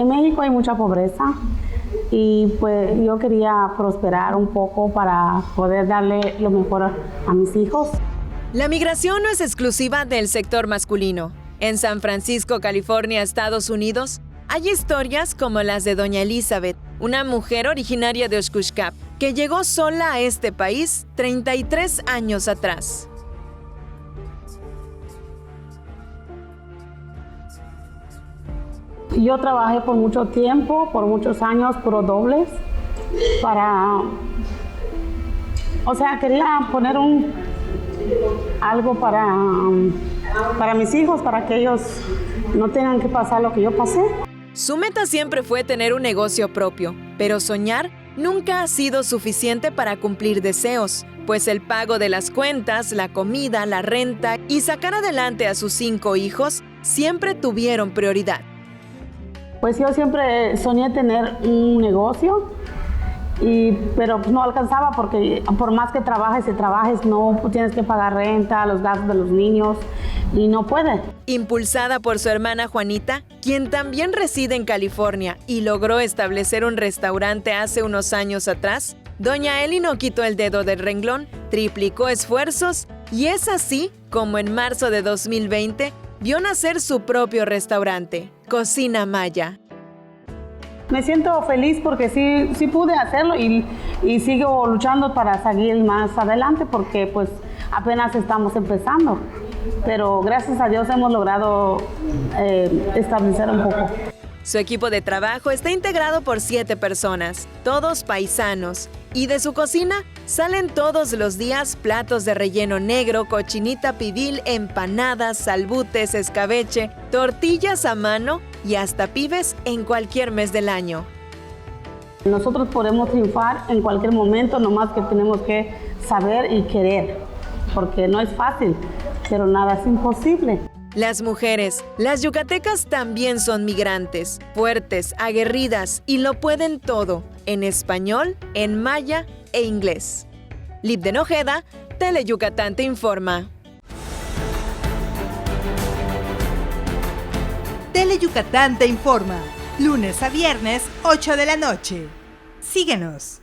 En México hay mucha pobreza y pues yo quería prosperar un poco para poder darle lo mejor a mis hijos. La migración no es exclusiva del sector masculino. En San Francisco, California, Estados Unidos, hay historias como las de doña Elizabeth, una mujer originaria de Oshkoshkap, que llegó sola a este país 33 años atrás. Yo trabajé por mucho tiempo, por muchos años, puro dobles, quería poner algo para mis hijos, para que ellos no tengan que pasar lo que yo pasé. Su meta siempre fue tener un negocio propio, pero soñar nunca ha sido suficiente para cumplir deseos, pues el pago de las cuentas, la comida, la renta y sacar adelante a sus 5 hijos siempre tuvieron prioridad. Pues yo siempre soñé tener un negocio, pero pues no alcanzaba porque por más que trabajes, no tienes que pagar renta, los gastos de los niños y no puedes. Impulsada por su hermana Juanita, quien también reside en California y logró establecer un restaurante hace unos años atrás, doña Eli no quitó el dedo del renglón, triplicó esfuerzos y es así como en marzo de 2020 vio nacer su propio restaurante, Cocina Maya. Me siento feliz porque sí pude hacerlo y sigo luchando para seguir más adelante porque pues apenas estamos empezando. Pero gracias a Dios hemos logrado establecer un poco. Su equipo de trabajo está integrado por 7 personas, todos paisanos, y de su cocina salen todos los días platos de relleno negro, cochinita pibil, empanadas, salbutes, escabeche, tortillas a mano y hasta pibes en cualquier mes del año. Nosotros podemos triunfar en cualquier momento, nomás que tenemos que saber y querer, porque no es fácil, pero nada es imposible. Las mujeres, las yucatecas también son migrantes, fuertes, aguerridas y lo pueden todo, en español, en maya e inglés. Libden Ojeda, Teleyucatán te informa. Teleyucatán te informa, lunes a viernes, 8 de la noche. Síguenos.